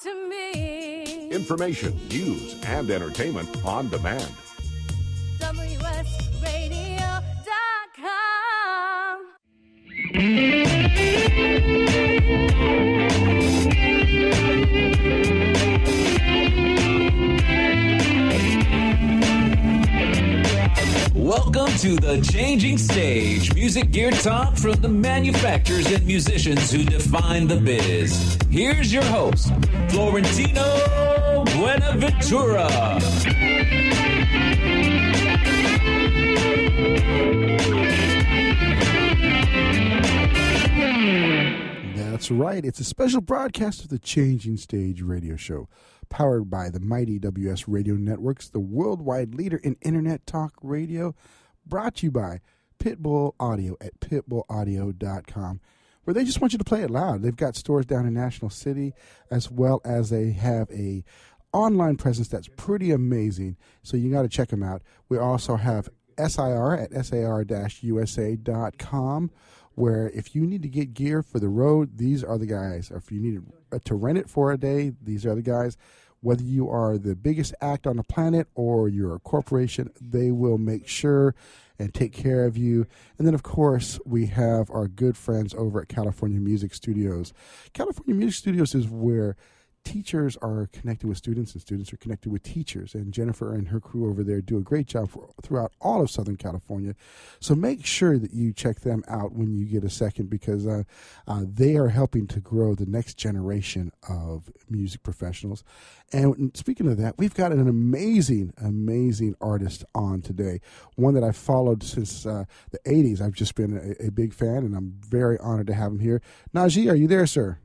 to me. Information, news, and entertainment on demand. WSRadio.com. Welcome to The Changing Stage, music gear talk from the manufacturers and musicians who define the biz. Here's your host, Florentino Buenaventura. That's right. It's a special broadcast of the Changing Stage radio show, powered by the mighty WS Radio Networks, the worldwide leader in Internet talk radio, brought to you by Pitbull Audio at pitbullaudio.com, where they just want you to play it loud. They've got stores down in National City, as well as they have a online presence that's pretty amazing, so you got to check them out. We also have SIR at sir-usa.com, where if you need to get gear for the road, these are the guys. Or if you need to rent it for a day, these are the guys. Whether you are the biggest act on the planet or you're a corporation, they will make sure and take care of you. And then, of course, we have our good friends over at California Music Studios. California Music Studios is where teachers are connected with students and students are connected with teachers. And Jennifer and her crew over there do a great job throughout all of Southern California. So make sure that you check them out when you get a second, because they are helping to grow the next generation of music professionals. And speaking of that, we've got an amazing, amazing artist on today, one that I've followed since the 80s. I've just been a big fan, and I'm very honored to have him here. Najee, are you there, sir?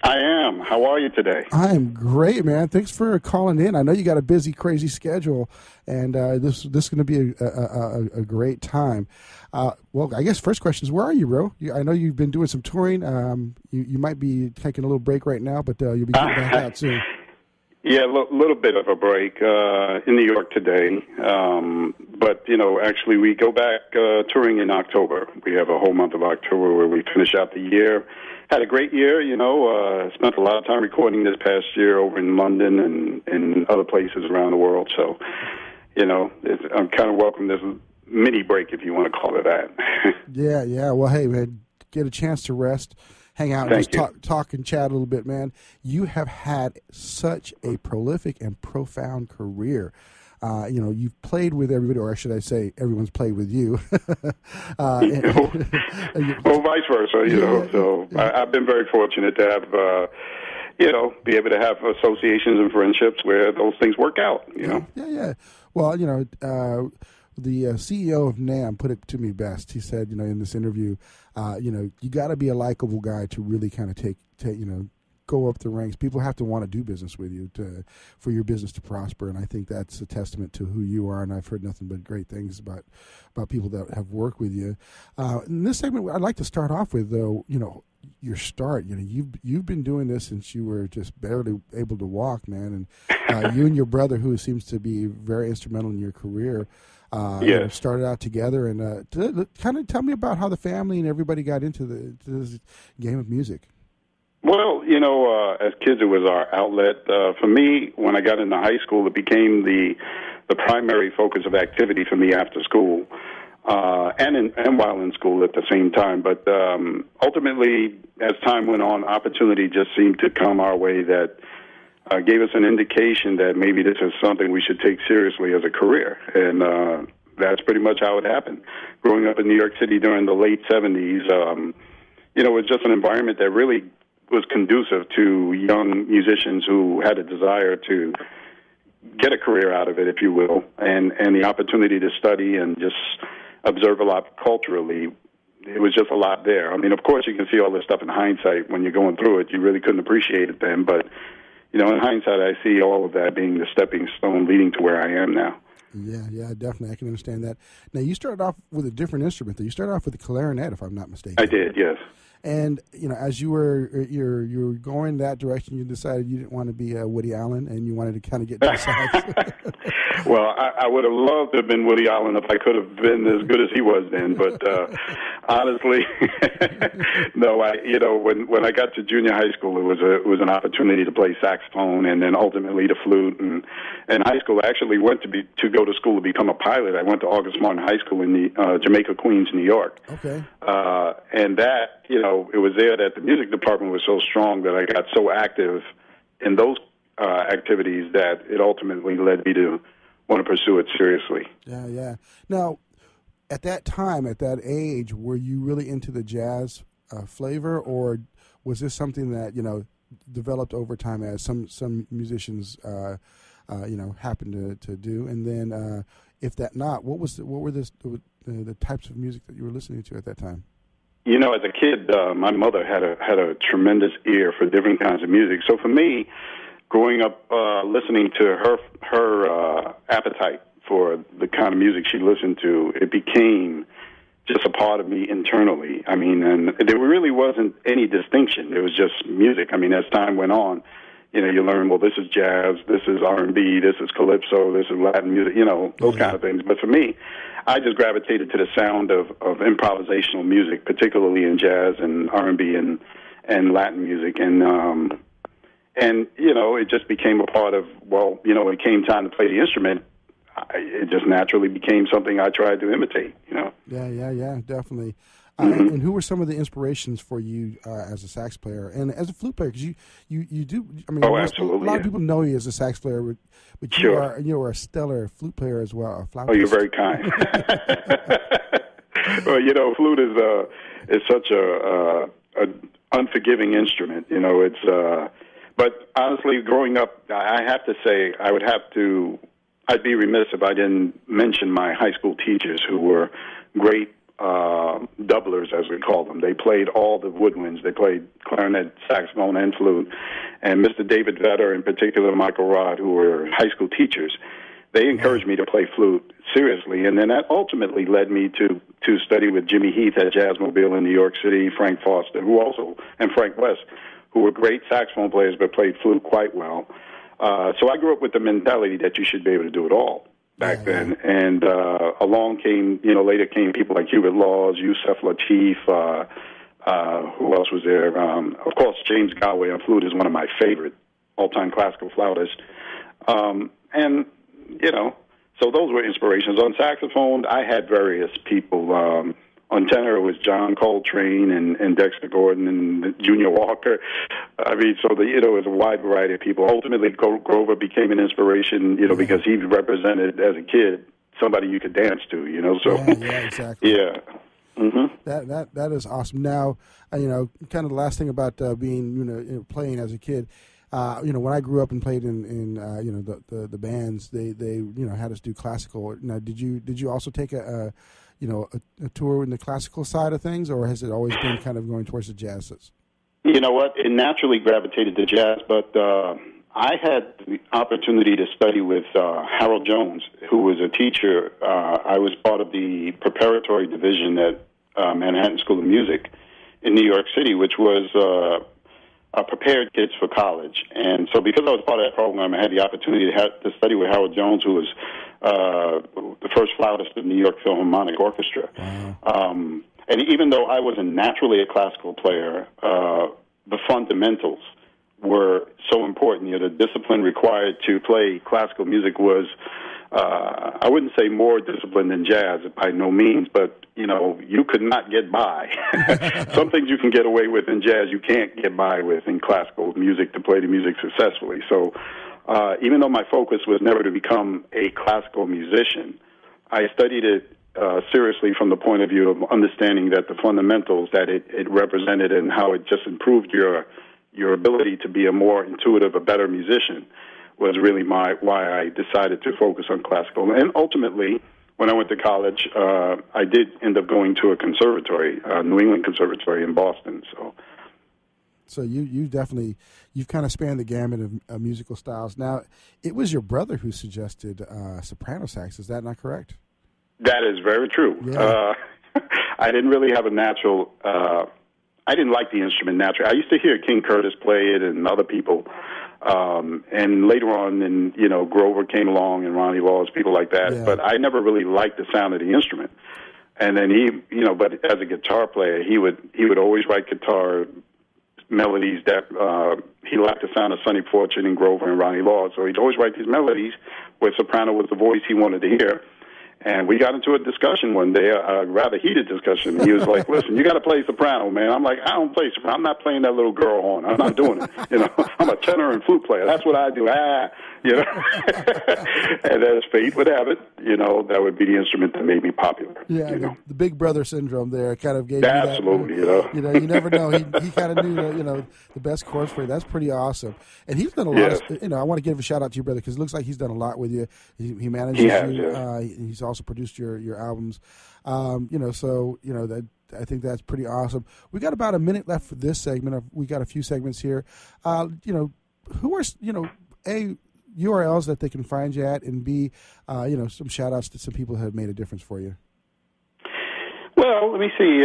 I am. How are you today? I am great, man. Thanks for calling in. I know you got a busy, crazy schedule, and this is going to be a great time. Well, I guess first question is, where are you, bro? I know you've been doing some touring. You might be taking a little break right now, but you'll be getting back out soon. Yeah, a little bit of a break in New York today. But, actually we go back touring in October. We have a whole month of October where we finish out the year. Had a great year, spent a lot of time recording this past year over in London and other places around the world. So, I'm kind of welcome this mini break, if you want to call it that. Yeah. Well, hey, man, get a chance to rest, hang out, and just talk and chat a little bit, man. You have had such a prolific and profound career. You've played with everybody, or should I say, everyone's played with you. Well, vice versa, So I've been very fortunate to have, be able to have associations and friendships where those things work out, Yeah. Well, the CEO of NAMM put it to me best. He said, in this interview, you got to be a likable guy to really kind of take go up the ranks. People have to want to do business with you for your business to prosper, and I think that's a testament to who you are, and I've heard nothing but great things about people that have worked with you. In this segment, I'd like to start off with, though, your start. You've been doing this since you were just barely able to walk, man, and you and your brother, who seems to be very instrumental in your career, started out together, and kind of tell me about how the family and everybody got into this game of music. Well, as kids, it was our outlet. For me, when I got into high school, it became the primary focus of activity for me after school, and while in school at the same time. But ultimately, as time went on, opportunity just seemed to come our way that gave us an indication that maybe this is something we should take seriously as a career. And that's pretty much how it happened. Growing up in New York City during the late 70s, it was just an environment that really was conducive to young musicians who had a desire to get a career out of it, if you will, and the opportunity to study and just observe a lot culturally. It was just a lot there. I mean, of course, you can see all this stuff in hindsight. When you're going through it, you really couldn't appreciate it then. But, in hindsight, I see all of that being the stepping stone leading to where I am now. Yeah, definitely. I can understand that. Now, you started off with a different instrument, though. You started off with the clarinet, if I'm not mistaken. I did, yes. And as you were going that direction, you decided you didn't want to be Woody Allen, and you wanted to kind of get to the sax. Well, I would have loved to have been Woody Allen if I could have been as good as he was then. But honestly, no. When I got to junior high school, it was an opportunity to play saxophone, and then ultimately the flute. And in high school, I actually went to go to school to become a pilot. I went to August Martin High School in the Jamaica, Queens, New York. Okay. And that, it was there that the music department was so strong that I got so active in those activities that it ultimately led me to want to pursue it seriously. Yeah. Now, at that time, at that age, were you really into the jazz flavor, or was this something that developed over time as some musicians happen to do? And then, if that not, what were the types of music that you were listening to at that time? As a kid, my mother had a tremendous ear for different kinds of music. So for me, growing up listening to her appetite for the kind of music she listened to, it became just a part of me internally. I mean, and there really wasn't any distinction. It was just music. I mean, as time went on, you learn, well, this is jazz, this is R&B, this is calypso, this is Latin music, those kind of things. But for me, I just gravitated to the sound of improvisational music, particularly in jazz and R&B and Latin music. And it just became a part of, when it came time to play the instrument, it just naturally became something I tried to imitate, Yeah, definitely. And who were some of the inspirations for you as a sax player and as a flute player? Because you do. I mean, absolutely. A lot of people know you as a sax player, but sure. you are a stellar flute player as well. You're very kind. Well, flute is such a unforgiving instrument. But honestly, growing up, I have to say, I'd be remiss if I didn't mention my high school teachers who were great doublers, as we call them. They played all the woodwinds. They played clarinet, saxophone, and flute. And Mr. David Vetter, in particular, Michael Rod, who were high school teachers, they encouraged me to play flute seriously. And then that ultimately led me to study with Jimmy Heath at Jazzmobile in New York City, Frank Foster, and Frank West, who were great saxophone players but played flute quite well. So I grew up with the mentality that you should be able to do it all back then. And later came people like Hubert Laws, Yusef Lateef, who else was there? Of course, James Galway on flute is one of my favorite all-time classical flautists. So those were inspirations. On saxophone, I had various people. On tenor, it was John Coltrane and Dexter Gordon and Junior Walker. I mean, so it was a wide variety of people. Ultimately, Grover became an inspiration, because he represented, as a kid, somebody you could dance to, So yeah, exactly. Yeah. Mm-hmm. That is awesome. Now, kind of the last thing about being, playing as a kid. When I grew up and played in the bands, they had us do classical. Now, did you also take a tour in the classical side of things, or has it always been kind of going towards the jazzes? You know what? It naturally gravitated to jazz, but I had the opportunity to study with Harold Jones, who was a teacher. I was part of the preparatory division at Manhattan School of Music in New York City, which was prepared kids for college. And so because I was part of that program, I had the opportunity to study with Harold Jones, who was the first flautist of the New York Philharmonic Orchestra. Wow. And even though I wasn't naturally a classical player, the fundamentals were so important. The discipline required to play classical music was, I wouldn't say more disciplined than jazz by no means, but, you could not get by. Some things you can get away with in jazz, you can't get by with in classical music to play the music successfully. So even though my focus was never to become a classical musician, I studied it seriously from the point of view of understanding that the fundamentals that it represented and how it just improved your ability to be a more intuitive, a better musician was really why I decided to focus on classical. And ultimately, when I went to college, I did end up going to a conservatory, New England Conservatory in Boston. So you've kind of spanned the gamut of musical styles. Now, it was your brother who suggested soprano sax. Is that not correct? That is very true. Yeah. I didn't really have a natural didn't like the instrument naturally. I used to hear King Curtis play it and other people. And later on, Grover came along and Ronnie Laws, people like that. Yeah. But I never really liked the sound of the instrument. And then but as a guitar player, he would always write guitar melodies that he liked the sound of Sonny Fortune and Grover and Ronnie Laws. So he'd always write these melodies where soprano was the voice he wanted to hear. And we got into a discussion one day, a rather heated discussion. He was like, listen, you got to play soprano, man. I'm like, I don't play soprano. I'm not playing that little girl horn. I'm not doing it. I'm a tenor and flute player. That's what I do. And as fate would have it, that would be the instrument that made me popular. Yeah, the big brother syndrome there kind of gave absolutely, you that. You never know. He kind of knew, the best chords for you. That's pretty awesome. And he's done a lot of, I want to give a shout out to your brother because it looks like he's done a lot with you. He manages you. He's also produced your albums. That I think that's pretty awesome. We got about a minute left for this segment. We got a few segments here. Who are, A, URLs that they can find you at, and B, some shout outs to some people who have made a difference for you. Well, let me see.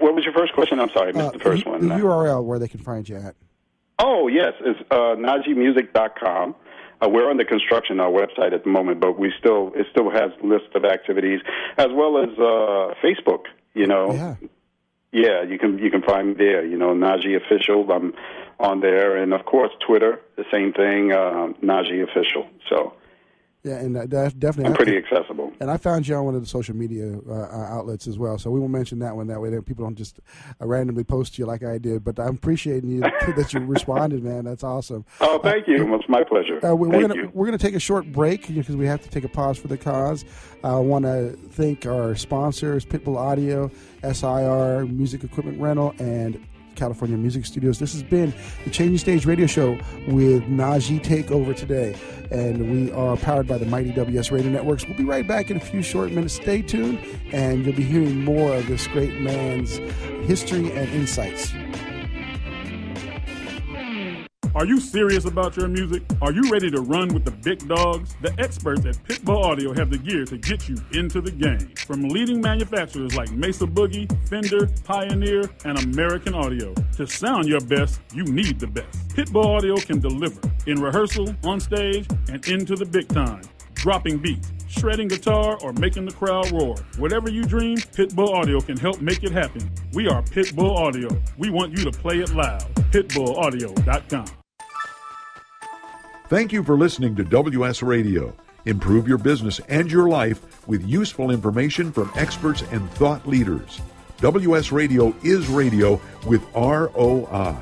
What was your first question? I'm sorry, I missed the first one. The URL where they can find you at. Oh, yes. It's NajeeMusic.com. We're under construction on our website at the moment, but it still has lists of activities, as well as Facebook. Yeah, you can find me there. Najee Official. I'm on there, and of course Twitter, the same thing. Najee Official. So. Yeah, and definitely. I'm pretty accessible. And I found you on one of the social media outlets as well, so we will mention that one. That way people don't just randomly post you like I did. But I'm appreciating you that you responded, man. That's awesome. Oh, thank you. It's my pleasure. We're gonna take a short break because we have to take a pause for the cause. I want to thank our sponsors, Pitbull Audio, SIR Music Equipment Rental, and California Music Studios. This has been the Changing Stage Radio Show with Najee Takeover today, and we are powered by the mighty WS Radio Networks. We'll be right back in a few short minutes. Stay tuned, and you'll be hearing more of this great man's history and insights. Are you serious about your music? Are you ready to run with the big dogs? The experts at Pitbull Audio have the gear to get you into the game. From leading manufacturers like Mesa Boogie, Fender, Pioneer, and American Audio. To sound your best, you need the best. Pitbull Audio can deliver in rehearsal, on stage, and into the big time. Dropping beats, shredding guitar, or making the crowd roar. Whatever you dream, Pitbull Audio can help make it happen. We are Pitbull Audio. We want you to play it loud. PitbullAudio.com. Thank you for listening to WS Radio. Improve your business and your life with useful information from experts and thought leaders. WS Radio is radio with ROI.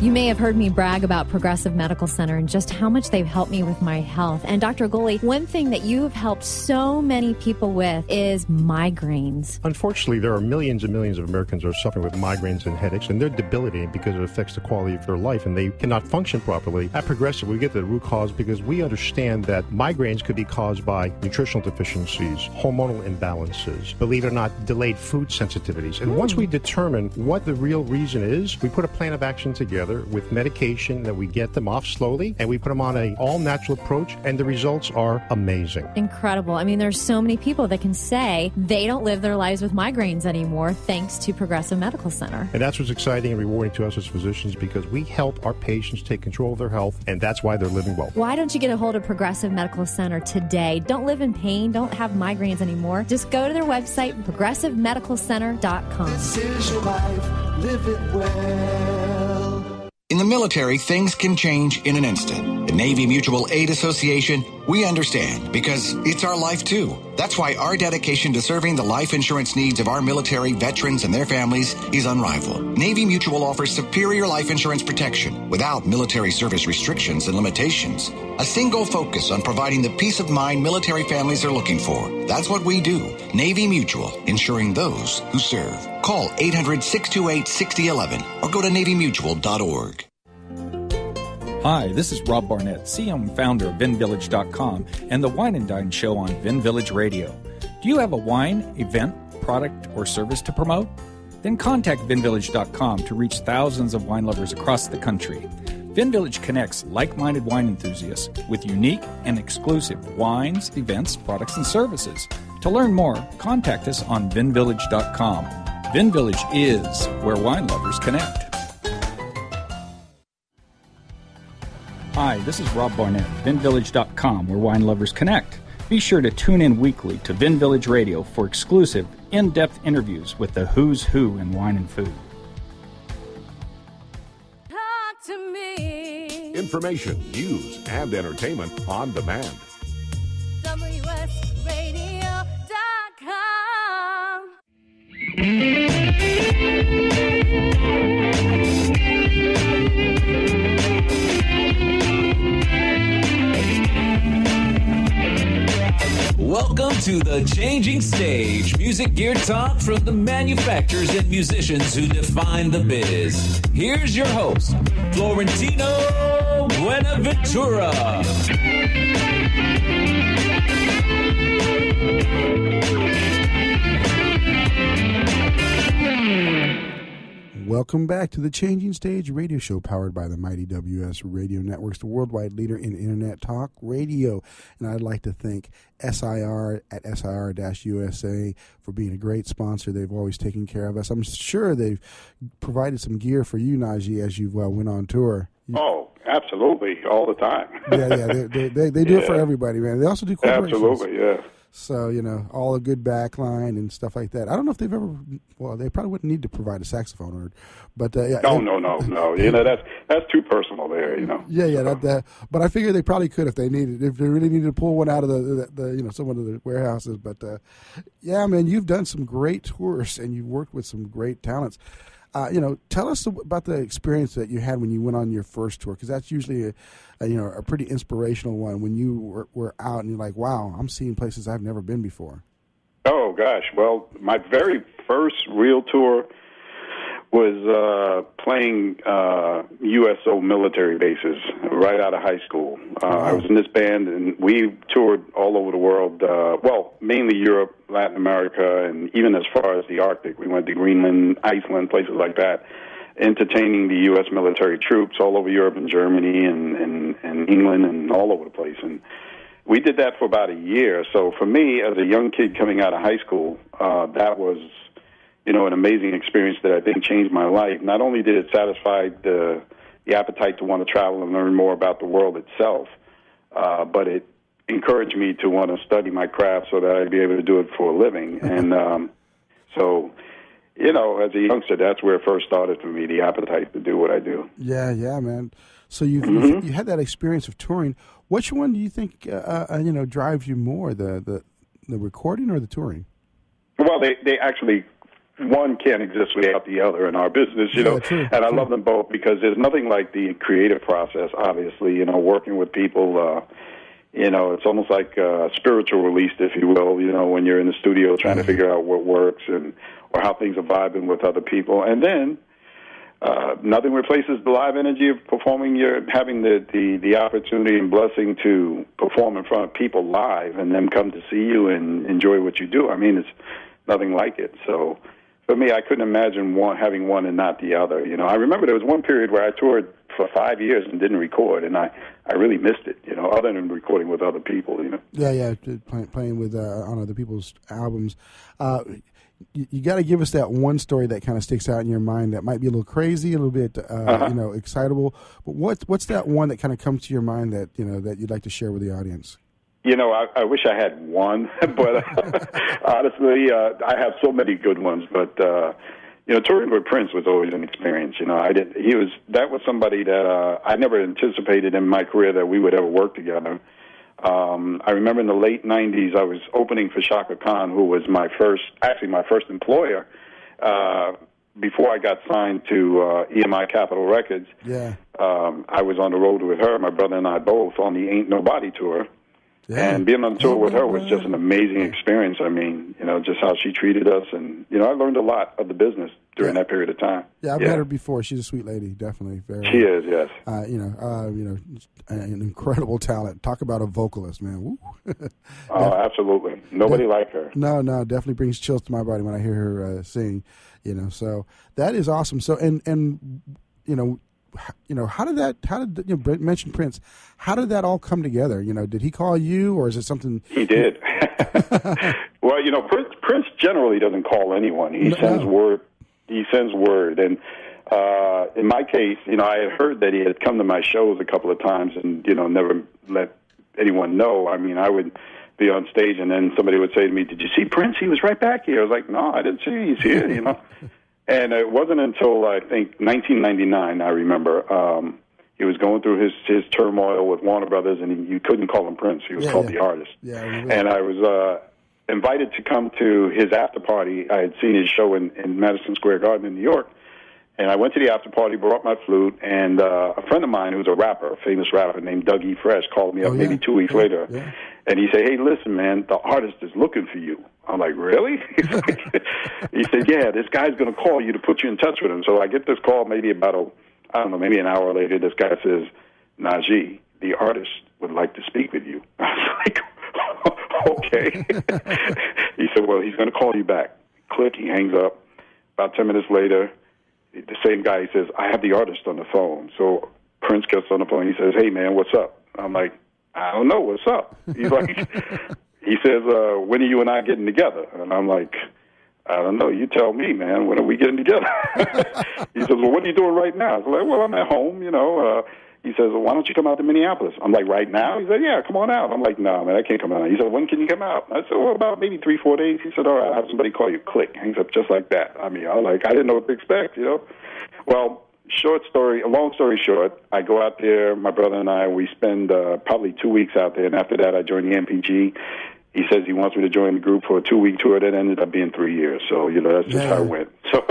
You may have heard me brag about Progressive Medical Center and just how much they've helped me with my health. And Dr. Goley, one thing that you have helped so many people with is migraines. Unfortunately, there are millions and millions of Americans who are suffering with migraines and headaches, and they're debilitating because it affects the quality of their life, and they cannot function properly. At Progressive, we get to the root cause because we understand that migraines could be caused by nutritional deficiencies, hormonal imbalances, believe it or not, delayed food sensitivities. And once we determine what the real reason is, we put a plan of action together with medication that we get them off slowly, and we put them on an all-natural approach, and the results are amazing. Incredible. I mean, there's so many people that can say they don't live their lives with migraines anymore thanks to Progressive Medical Center. And that's what's exciting and rewarding to us as physicians, because we help our patients take control of their health, and that's why they're living well. Why don't you get a hold of Progressive Medical Center today? Don't live in pain. Don't have migraines anymore. Just go to their website, progressivemedicalcenter.com. This is your life. Live it well. In the military, things can change in an instant. The Navy Mutual Aid Association, we understand because it's our life too. That's why our dedication to serving the life insurance needs of our military veterans and their families is unrivaled. Navy Mutual offers superior life insurance protection without military service restrictions and limitations. A single focus on providing the peace of mind military families are looking for. That's what we do. Navy Mutual, insuring those who serve. Call 800-628-6011 or go to NavyMutual.org. Hi, this is Rob Barnett, CEO and founder of VinVillage.com and the Wine and Dine Show on VinVillage Radio. Do you have a wine, event, product, or service to promote? Then contact VinVillage.com to reach thousands of wine lovers across the country. VinVillage connects like-minded wine enthusiasts with unique and exclusive wines, events, products, and services. To learn more, contact us on vinvillage.com. Vin Village is where wine lovers connect. Hi, this is Rob Barnett, vinvillage.com, where wine lovers connect. Be sure to tune in weekly to Vin Village Radio for exclusive, in-depth interviews with the who's who in wine and food. Talk to me. Information, news, and entertainment on demand. WSRadio.com. Welcome to The Changing Stage, music gear talk from the manufacturers and musicians who define the biz. Here's your host, Florentino Buenaventura. Welcome back to the Changing Stage radio show powered by the mighty WS Radio Networks, the worldwide leader in Internet talk radio. And I'd like to thank SIR at SIR-USA for being a great sponsor. They've always taken care of us. I'm sure they've provided some gear for you, Najee, as you went on tour. Oh, absolutely, all the time. They do it for everybody, man. They also do corporations. Absolutely, yeah. So, all a good backline and stuff like that. I don't know if they've ever, they probably wouldn't need to provide a saxophone, but yeah. No. That's too personal there, Yeah, but I figure they probably could if they really needed to pull one out of the some of the warehouses. But yeah, man, you've done some great tours and you've worked with some great talents. Tell us about the experience that you had when you went on your first tour, because that's usually a pretty inspirational one when you were out and you're like, wow, I'm seeing places I've never been before. Oh, gosh. Well, my very first real tour was playing USO military bases right out of high school. I was in this band, and we toured all over the world, mainly Europe, Latin America, and even as far as the Arctic. We went to Greenland, Iceland, places like that, entertaining the U.S. military troops all over Europe and Germany and England and all over the place. And we did that for about a year. So for me, as a young kid coming out of high school, that was an amazing experience that I think changed my life. Not only did it satisfy the appetite to want to travel and learn more about the world itself, but it encouraged me to want to study my craft so that I'd be able to do it for a living. And as a youngster, that's where it first started for me, the appetite to do what I do. Yeah, man. So you had that experience of touring. Which one do you think drives you more, the recording or the touring? Well, they actually, one can't exist without the other in our business, True, and I love them both because there's nothing like the creative process, obviously, working with people. It's almost like a spiritual release, if you will, when you're in the studio trying to figure out what works or how things are vibing with other people. And then nothing replaces the live energy of performing. You're having the opportunity and blessing to perform in front of people live and them come to see you and enjoy what you do. I mean, it's nothing like it. So for me, I couldn't imagine having one and not the other. I remember there was one period where I toured for 5 years and didn't record, and I really missed it, other than recording with other people, Yeah, playing with on other people's albums. You got to give us that one story that kind of sticks out in your mind that might be a little crazy, a little bit, excitable. But what's that one that kind of comes to your mind that that you'd like to share with the audience? I wish I had one, but honestly, I have so many good ones. But touring with Prince was always an experience. That was somebody that I never anticipated in my career that we would ever work together. I remember in the late '90s, I was opening for Chaka Khan, who was my first employer. Before I got signed to EMI Capitol Records, I was on the road with her, my brother and I both, on the Ain't Nobody tour. Yeah. And being on tour with her was just an amazing experience. I mean, just how she treated us. And, I learned a lot of the business during that period of time. Yeah, I've met her before. She's a sweet lady, definitely. She is, yes. An incredible talent. Talk about a vocalist, man. Woo. Oh, absolutely. Nobody like her. No, definitely brings chills to my body when I hear her sing, So that is awesome. So, and how did you mention Prince? How did that all come together? Did he call you, or is it something? He did. Well, Prince generally doesn't call anyone. He sends word. He sends word, and in my case, I had heard that he had come to my shows a couple of times, and never let anyone know. I mean, I would be on stage, and then somebody would say to me, "Did you see Prince? He was right back here." I was like, "No, I didn't see him. He's here." And it wasn't until I think 1999, I remember, he was going through his turmoil with Warner Brothers, and you couldn't call him Prince. He was called the artist. Yeah, and I was invited to come to his after party. I had seen his show in Madison Square Garden in New York. And I went to the after party, brought my flute, and a friend of mine who's a rapper, a famous rapper named Dougie Fresh, called me up maybe 2 weeks later. Yeah. And he said, "Hey, listen, man, the artist is looking for you." I'm like, "Really?" He said, "Yeah, this guy's going to call you to put you in touch with him." So I get this call maybe about, maybe an hour later. This guy says, "Najee, the artist would like to speak with you." I was like, "Okay." He said, "Well, he's going to call you back." Click, he hangs up. About 10 minutes later, the same guy, he says, "I have the artist on the phone." So Prince gets on the phone. He says, "Hey, man, what's up?" I'm like, "I don't know. What's up?" He's like, he says, "When are you and I getting together?" And I'm like, "I don't know. You tell me, man. When are we getting together?" He says, "Well, what are you doing right now?" I was like, "Well, I'm at home, He says, "Well, why don't you come out to Minneapolis?" I'm like, "Right now?" He said, "Yeah, come on out." I'm like, "No, man, I can't come out." He said, "When can you come out?" I said, "Well, about maybe 3-4 days." He said, "All right, I'll have somebody call you." Click. Hangs up just like that. I mean, I didn't know what to expect, Well, long story short, I go out there, my brother and I, we spend probably 2 weeks out there, and after that I joined the MPG. He says he wants me to join the group for a 2-week tour that ended up being 3 years. So, that's just how it went. So,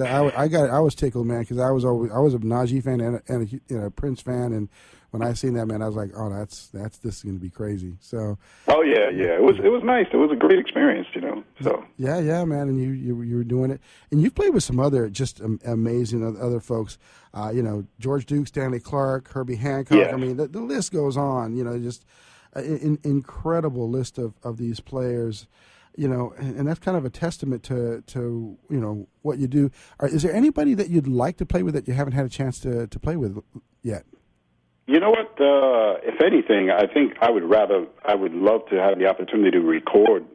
I was tickled, man, because I was a Najee fan and a Prince fan, and when I seen that, man, I was like, "Oh, this is going to be crazy." So. Oh yeah, it was nice. It was a great experience, So. Yeah, man, and you were doing it, and you've played with some other just amazing other folks. George Duke, Stanley Clarke, Herbie Hancock. Yeah. I mean, the list goes on. Just. An incredible list of these players, and that's kind of a testament to what you do. Is there anybody that you'd like to play with that you haven't had a chance to play with yet? You know what? If anything, I think I would love to have the opportunity to record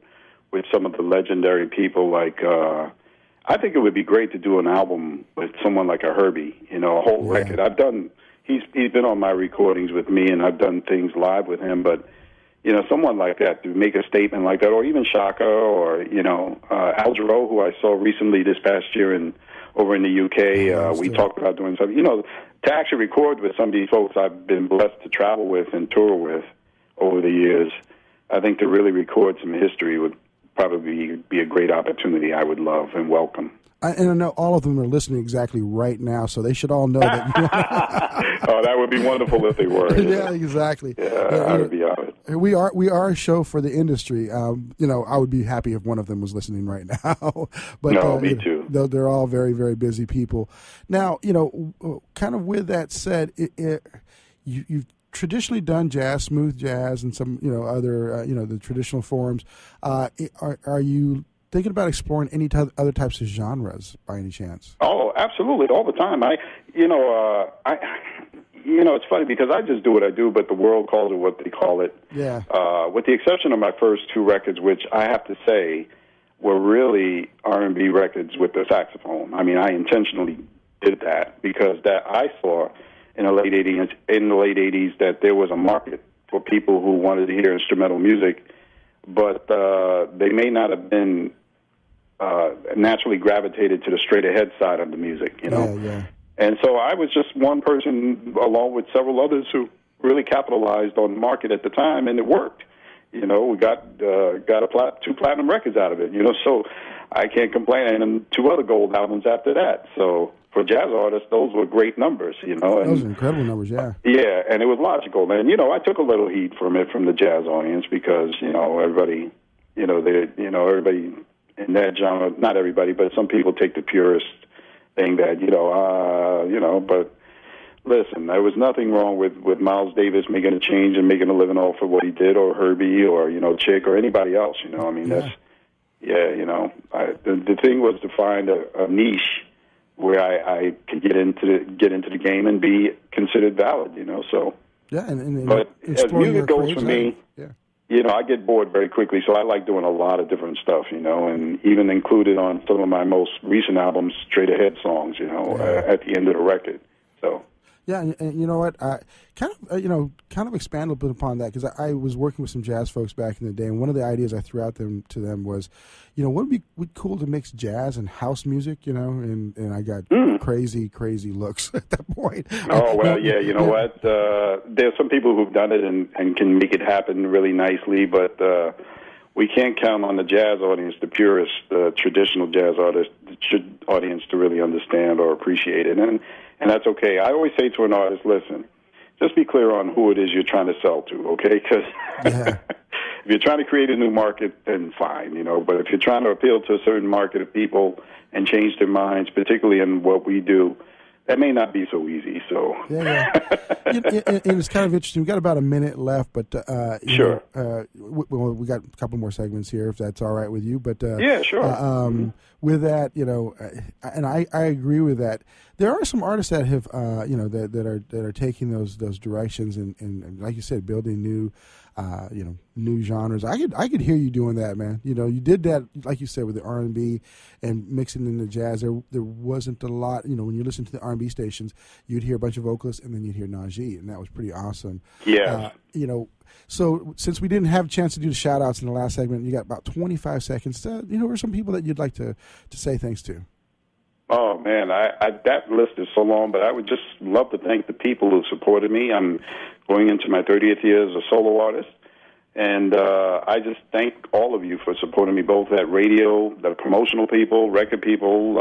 with some of the legendary people. Like, I think it would be great to do an album with someone like a Herbie. A whole record. I've done. He's been on my recordings with me, and I've done things live with him. But someone like that to make a statement like that, or even Chaka, or Al Jarreau, who I saw recently this past year over in the UK. We talked about doing something. To actually record with some of these folks I've been blessed to travel with and tour with over the years. I think to really record some history would probably be a great opportunity. I would love and welcome. And I know all of them are listening exactly right now, so they should all know that. Oh, that would be wonderful if they were. Yeah, exactly. Yeah, I would be honored. We are a show for the industry. I would be happy if one of them was listening right now. But no, me too. They're all very, very busy people. Now, kind of with that said, you've traditionally done jazz, smooth jazz, and some other the traditional forms. Are you thinking about exploring any other types of genres by any chance? Oh, absolutely, all the time. It's funny because I just do what I do, but the world calls it what they call it. Yeah. With the exception of my first 2 records, which I have to say were really R&B records with the saxophone. I mean, I intentionally did that because that I saw in the late 80s that there was a market for people who wanted to hear instrumental music, but they may not have been naturally gravitated to the straight-ahead side of the music, Yeah. And so I was just one person, along with several others, who really capitalized on the market at the time, and it worked. We got 2 platinum records out of it. So I can't complain. And then 2 other gold albums after that. So for jazz artists, those were great numbers. And, those are incredible numbers. Yeah. Yeah, and it was logical. And I took a little heat from the jazz audience because everybody, everybody in that genre, not everybody, but some people take the purist thing that, but listen, there was nothing wrong with Miles Davis making a change and making a living off of what he did, or Herbie, or, Chick, or anybody else, I mean, that's, the thing was to find a niche where I can get into the game and be considered valid, So yeah, and but as music goes for me, yeah. I get bored very quickly, so I like doing a lot of different stuff, and even included on some of my most recent albums, straight ahead songs, at the end of the record. So. Yeah, and you know what? I kind of expand a bit upon that, because I was working with some jazz folks back in the day, and one of the ideas I threw out to them was, wouldn't it be cool to mix jazz and house music, and I got crazy looks at that point. Oh, well, yeah, you know what? There's some people who've done it and can make it happen really nicely, but we can't count on the jazz audience, the purist, traditional jazz audience to really understand or appreciate it, and that's okay. I always say to an artist, listen, just be clear on who it is you're trying to sell to, okay? Because if you're trying to create a new market, then fine, but if you're trying to appeal to a certain market of people and change their minds, particularly in what we do, that may not be so easy. So yeah. And it's kind of interesting. We've got about a minute left, but sure. We got a couple more segments here, if that's all right with you. But yeah, sure. With that, and I agree with that. There are some artists that have, that are taking those directions and like you said, building new genres. I could hear you doing that, man. You did that, like you said, with the R&B and mixing in the jazz. There wasn't a lot. When you listen to the R&B stations, you'd hear a bunch of vocalists, and then you'd hear Najee, and that was pretty awesome. Yeah. So since we didn't have a chance to do the shout-outs in the last segment, you got about 25 seconds. Who are some people that you'd like to say thanks to? Oh, man, that list is so long, but I would just love to thank the people who supported me. I'm going into my 30th year as a solo artist, and I just thank all of you for supporting me, both at radio, the promotional people, record people.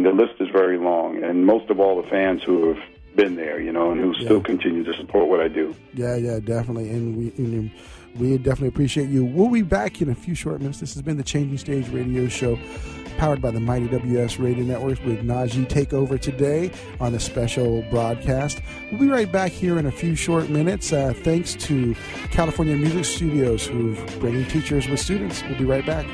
The list is very long, and most of all the fans who have been there, and who still continue to support what I do. Yeah, definitely, and we definitely appreciate you. We'll be back in a few short minutes. This has been the Changing Stage Radio Show, powered by the Mighty WS Radio Network, with Najee Takeover today on a special broadcast. We'll be right back here in a few short minutes. Thanks to California Music Studios, who's bringing teachers with students. We'll be right back.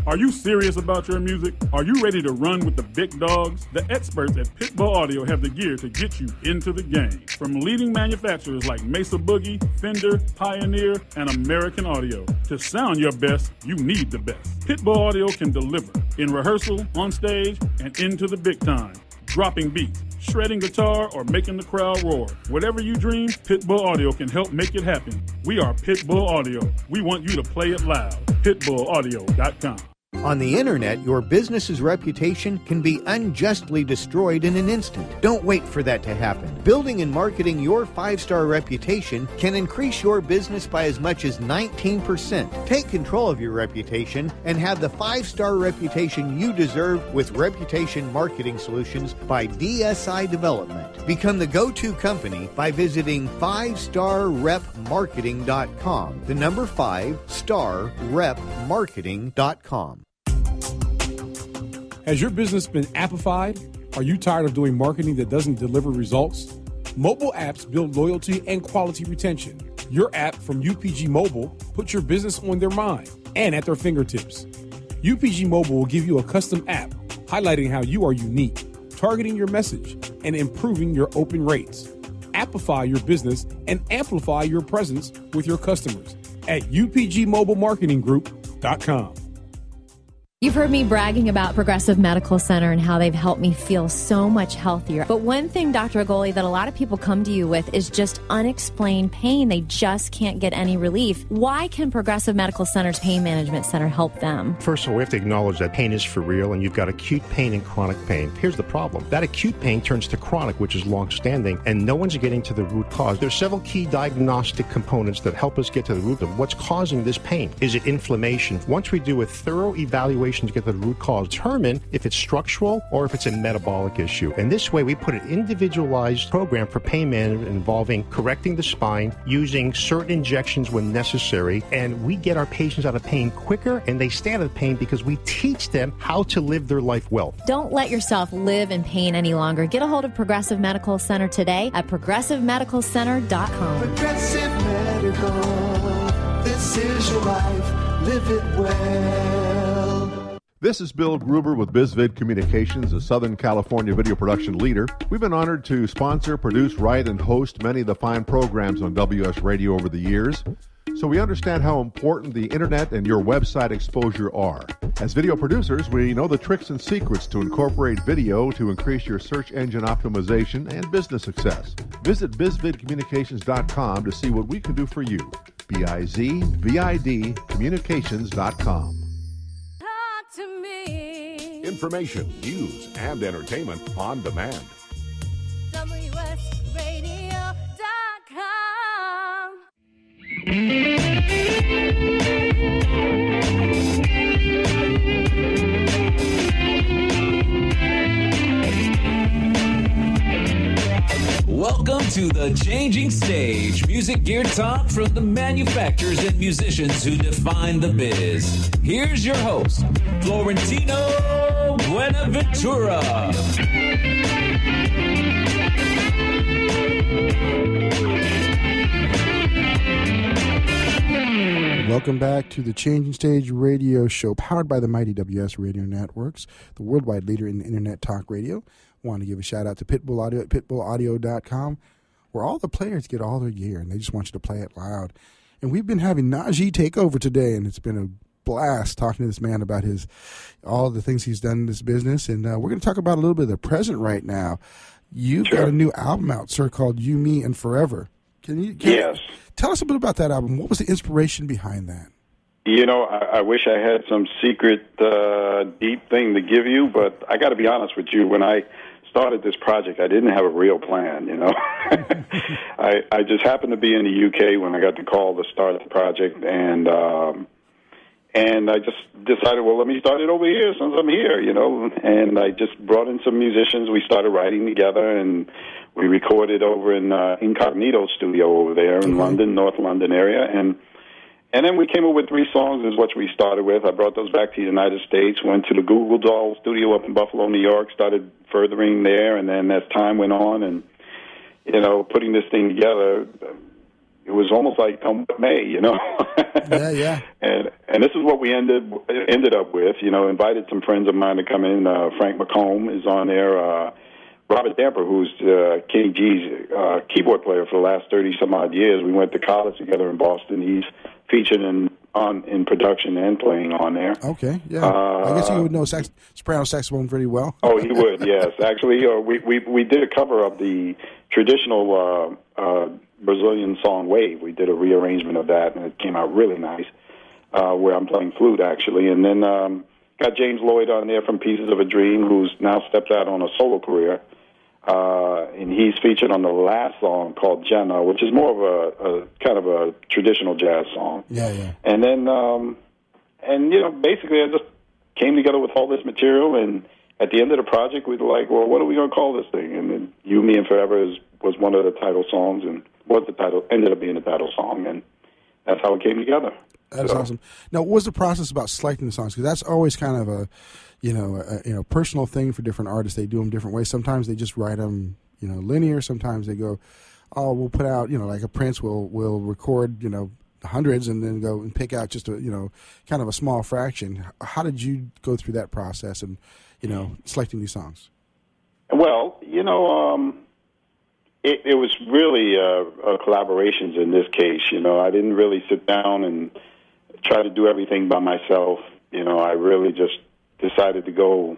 Are you serious about your music? Are you ready to run with the big dogs? The experts at Pitbull Audio have the gear to get you into the game. From leading manufacturers like Mesa Boogie, Fender, Pioneer, and American Audio. To sound your best, you need the best. Pitbull Audio can deliver in rehearsal, on stage, and into the big time. Dropping beats, shredding guitar, or making the crowd roar. Whatever you dream, Pitbull Audio can help make it happen. We are Pitbull Audio. We want you to play it loud. PitbullAudio.com. On the internet, your business's reputation can be unjustly destroyed in an instant. Don't wait for that to happen. Building and marketing your 5-star reputation can increase your business by as much as 19%. Take control of your reputation and have the 5-star reputation you deserve with Reputation Marketing Solutions by DSI Development. Become the go-to company by visiting 5starrepmarketing.com. The number 5starrepmarketing.com. Has your business been appified? Are you tired of doing marketing that doesn't deliver results? Mobile apps build loyalty and quality retention. Your app from UPG Mobile puts your business on their mind and at their fingertips. UPG Mobile will give you a custom app highlighting how you are unique, targeting your message, and improving your open rates. Appify your business and amplify your presence with your customers at upgmobilemarketinggroup.com. You've heard me bragging about Progressive Medical Center and how they've helped me feel so much healthier. But one thing, Dr. Agoli, that a lot of people come to you with is just unexplained pain. They just can't get any relief. Why can Progressive Medical Center's Pain Management Center help them? First of all, we have to acknowledge that pain is for real, and you've got acute pain and chronic pain. Here's the problem. That acute pain turns to chronic, which is long-standing, and no one's getting to the root cause. There's several key diagnostic components that help us get to the root of what's causing this pain. Is it inflammation? Once we do a thorough evaluation to get the root cause, determine if it's structural or if it's a metabolic issue. And this way, we put an individualized program for pain management involving correcting the spine, using certain injections when necessary, and we get our patients out of pain quicker, and they stay out of pain because we teach them how to live their life well. Don't let yourself live in pain any longer. Get a hold of Progressive Medical Center today at progressivemedicalcenter.com. Progressive Medical, this is your life, live it well. This is Bill Gruber with BizVid Communications, a Southern California video production leader. We've been honored to sponsor, produce, write, and host many of the fine programs on WS Radio over the years. So we understand how important the internet and your website exposure are. As video producers, we know the tricks and secrets to incorporate video to increase your search engine optimization and business success. Visit bizvidcommunications.com to see what we can do for you. BIZVID communications.com. To me. Information, news, and entertainment on demand. WSRadio.com. Welcome to the Changing Stage, music gear talk from the manufacturers and musicians who define the biz. Here's your host, Florentino Buenaventura. Welcome back to the Changing Stage radio show, powered by the mighty WS Radio Networks, the worldwide leader in internet talk radio. Want to give a shout out to Pitbull Audio at pitbullaudio.com, where all the players get all their gear, and they just want you to play it loud. And we've been having Najee take over today, and it's been a blast talking to this man about all the things he's done in this business. And we're going to talk about a little bit of the present right now. You've got a new album out, sir, called You, Me, and Forever. Can you tell us a bit about that album? What was the inspiration behind that? You know, I wish I had some secret, deep thing to give you, but I got to be honest with you. When I started this project, I didn't have a real plan, you know. I just happened to be in the UK when I got the call to start the project, and I just decided, well, let me start it over here since I'm here, you know. And I just brought in some musicians. We started writing together, and we recorded over in Incognito studio over there in London, North London area, and then we came up with 3 songs is what we started with. I brought those back to the United States, went to the Google Doll studio up in Buffalo, New York, started furthering there, and then as time went on and, you know, putting this thing together, it was almost like come what may, you know. Yeah. And this is what we ended up with, you know, invited some friends of mine to come in. Frank McComb is on there. Robert Damper, who's Kenny G's keyboard player for the last 30-some-odd years. We went to college together in Boston. He's featured in production and playing on there. Okay, yeah. I guess you would know soprano saxophone pretty well. Oh, he would, yes. Actually, we did a cover of the traditional Brazilian song Wave. We did a rearrangement of that, and it came out really nice, where I'm playing flute, actually. And then got James Lloyd on there from Pieces of a Dream, who's now stepped out on a solo career. And he's featured on the last song called Jenna, which is more of a kind of a traditional jazz song. Yeah. And then, and you know, basically I just came together with all this material, and at the end of the project, we were like, well, what are we going to call this thing? And then You, Me, and Forever was one of the title songs, and ended up being the title song, and that's how it came together. That's awesome. Now, what was the process about selecting the songs? Because that's always kind of a personal thing for different artists. They do them different ways. Sometimes they just write them, linear. Sometimes they go, oh, we'll put out, like a Prince will record, hundreds and then go and pick out just a, kind of a small fraction. How did you go through that process and, selecting these songs? Well, it was really collaborations in this case. I didn't really sit down and try to do everything by myself. I really just decided to go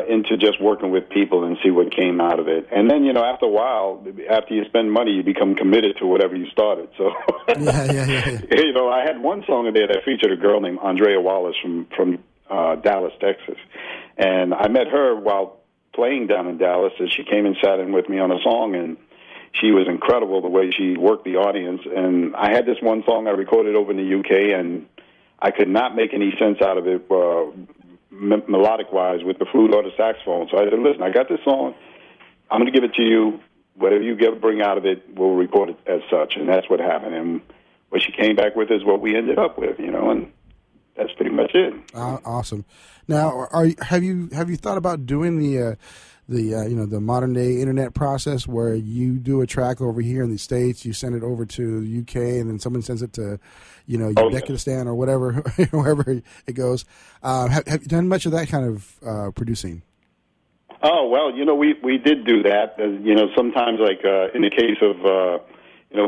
into just working with people and see what came out of it. And then, after a while, after you spend money, you become committed to whatever you started. So, yeah. I had one song in there that featured a girl named Andrea Wallace from Dallas, Texas. And I met her while playing down in Dallas, and she came and sat in with me on a song, and she was incredible the way she worked the audience. And I had this one song I recorded over in the UK, and I could not make any sense out of it melodic-wise with the flute or the saxophone. So I said, listen, I got this song. I'm going to give it to you. Whatever you bring out of it, we'll record it as such. And that's what happened. And what she came back with is what we ended up with, and that's pretty much it. Awesome. Now, have you thought about doing the modern day internet process where you do a track over here in the States, you send it over to the UK, and then someone sends it to, Uzbekistan or whatever, wherever it goes. Have you done much of that kind of producing? Oh, well, we did do that. Sometimes, like in the case of,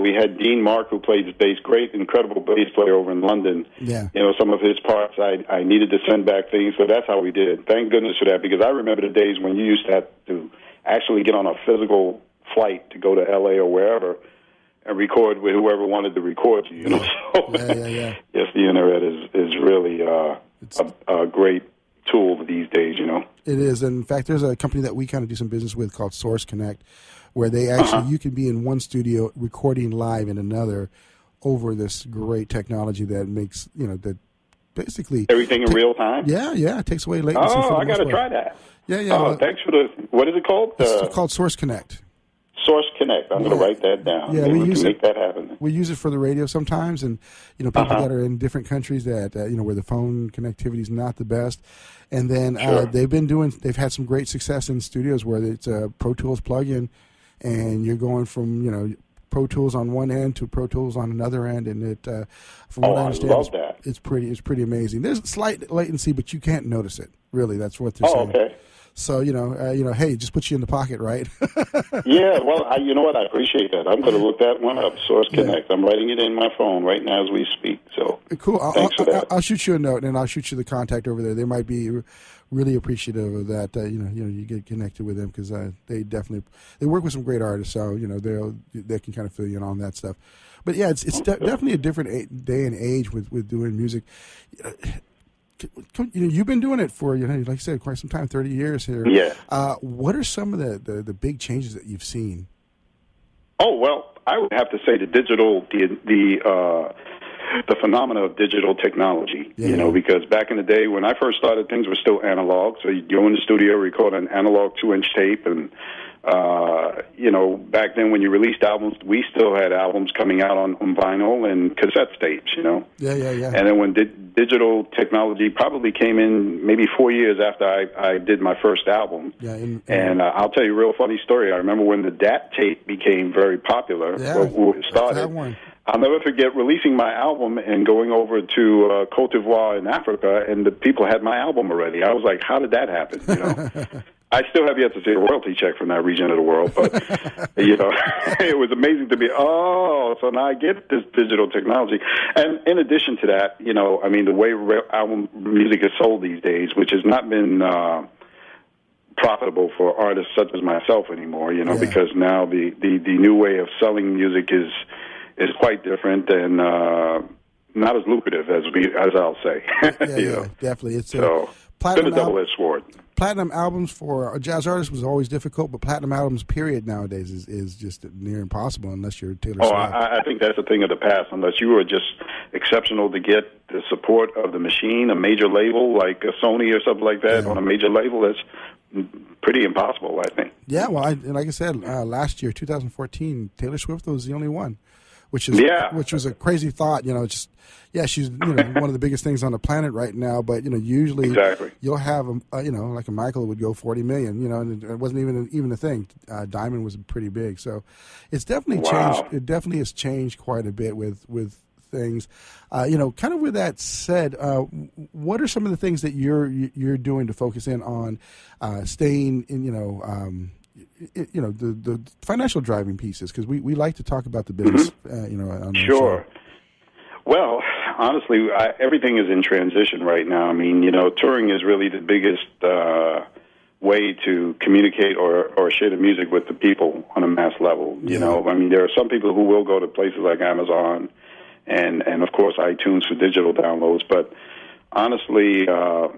we had Dean Mark, who played bass, great, incredible bass player over in London. Yeah. Some of his parts, I needed to send back things, so that's how we did it. Thank goodness for that, because I remember the days when you used to have to actually get on a physical flight to go to L.A. or wherever and record with whoever wanted to record you, So, yeah. Yes, the internet is really a great tool these days, It is. And in fact, there's a company that we kind of do some business with called Source Connect, where they actually, you can be in one studio recording live in another over this great technology that makes, that basically... Everything in real time? Yeah, it takes away latency. Oh, I got to try that. Yeah. Oh, thanks for what is it called? It's called Source Connect. Source Connect. I'm going to write that down. Yeah, we use make that happen. We use it for the radio sometimes, and people that are in different countries that where the phone connectivity is not the best, and then they've had some great success in studios where it's a Pro Tools plug-in, and you're going from Pro Tools on one end to Pro Tools on another end, and it from what I understand, it's pretty amazing. There's slight latency, but you can't notice it. Really, that's what they're saying. Okay. So, hey, just put you in the pocket, right? Yeah, well, you know what? I appreciate that. I'm going to look that one up, Source Connect. I'm writing it in my phone right now as we speak. So cool. Thanks for that. I'll shoot you a note, and I'll shoot you the contact over there. They might be really appreciative of that. You get connected with them because they work with some great artists. So, they can kind of fill you in on that stuff. But, yeah, it's definitely a different day and age with doing music. You've been doing it for, like I said, quite some time, 30 years here. Yeah. What are some of the big changes that you've seen? Oh, well, I would have to say the phenomena of digital technology, because back in the day when I first started, things were still analog. So you'd go in the studio, record an analog 2-inch tape, and back then when you released albums, we still had albums coming out on vinyl and cassette tapes, Yeah. And then when digital technology probably came in maybe 4 years after I did my first album. Yeah. And I'll tell you a real funny story. I remember when the DAT tape became very popular. Yeah, started. I'll never forget releasing my album and going over to Cote d'Ivoire in Africa, and the people had my album already. I was like, how did that happen, I still have yet to see a royalty check from that region of the world, but, it was amazing to be, so now I get this digital technology. And in addition to that, the way album music is sold these days, which has not been profitable for artists such as myself anymore, because now the new way of selling music is quite different and not as lucrative as I'll say. Definitely. It's been a double-edged sword. Platinum albums for a jazz artist was always difficult, but platinum albums, period, nowadays is just near impossible unless you're Taylor Swift. I think that's a thing of the past. Unless you were just exceptional to get the support of the machine, a major label like a Sony or something like that on a major label, that's pretty impossible, I think. Yeah, well, like I said, last year, 2014, Taylor Swift was the only one. Which was a crazy thought, she's one of the biggest things on the planet right now. But usually you'll have like a Michael would go 40 million, and it wasn't even a thing. Diamond was pretty big, so it's definitely changed. It definitely has changed quite a bit with things. Kind of with that said, what are some of the things that you're doing to focus in on staying in the financial driving pieces, because we like to talk about the business, on the show. Well, honestly, everything is in transition right now. I mean, touring is really the biggest way to communicate or share the music with the people on a mass level. I mean, there are some people who will go to places like Amazon and of course iTunes for digital downloads, but honestly, the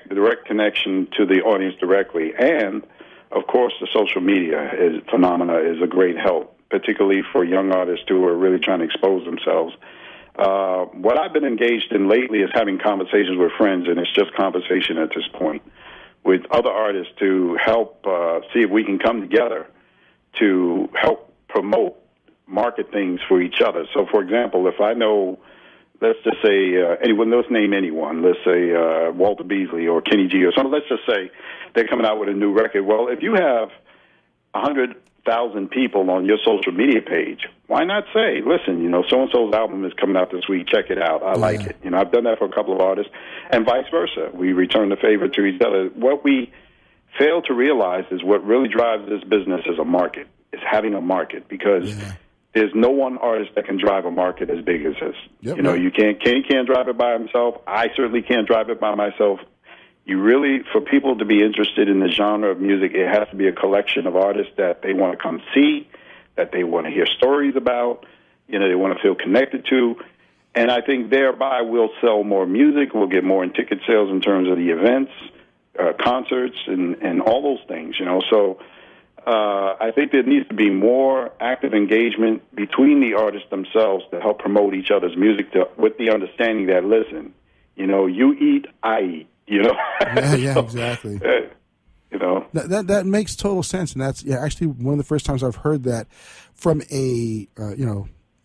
direct connection to the audience directly, and of course, the social media phenomena is a great help, particularly for young artists who are really trying to expose themselves. What I've been engaged in lately is having conversations with friends, and it's just conversation at this point, with other artists to help see if we can come together to help promote, market things for each other. So, for example, if I know let's just say anyone. Let's name anyone. Let's say Walter Beasley or Kenny G or something. Let's just say they're coming out with a new record. Well, if you have 100,000 people on your social media page, why not say, listen, so-and-so's album is coming out this week. Check it out. I like it. I've done that for a couple of artists, and vice versa. We return the favor to each other. What we fail to realize is what really drives this business is a market. It's having a market, because there's no one artist that can drive a market as big as this. You can't. Kenny can't drive it by himself. I certainly can't drive it by myself. You really, for people to be interested in the genre of music, it has to be a collection of artists that they want to come see, that they want to hear stories about, they want to feel connected to. And I think thereby we'll sell more music, we'll get more in ticket sales in terms of the events, concerts, and all those things, So I think there needs to be more active engagement between the artists themselves to help promote each other's music with the understanding that, listen, you eat, I eat. Exactly. That makes total sense, and that's actually one of the first times I've heard that from a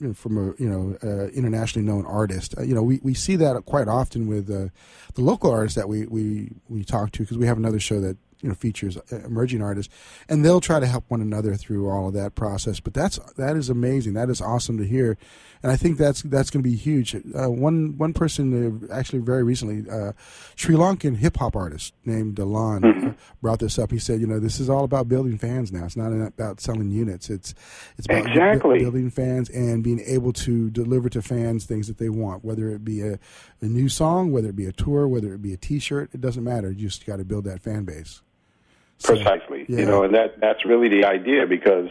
internationally known artist. We see that quite often with the local artists that we talk to, because we have another show that features emerging artists, and they'll try to help one another through all of that process. But that is amazing. That is awesome to hear, and I think that's going to be huge. One person actually very recently, Sri Lankan hip hop artist named Delan brought this up. He said, this is all about building fans now. It's not about selling units. It's about building fans and being able to deliver to fans things that they want, whether it be a new song, whether it be a tour, whether it be a T-shirt. It doesn't matter. You just got to build that fan base. Precisely. And that's really the idea, because,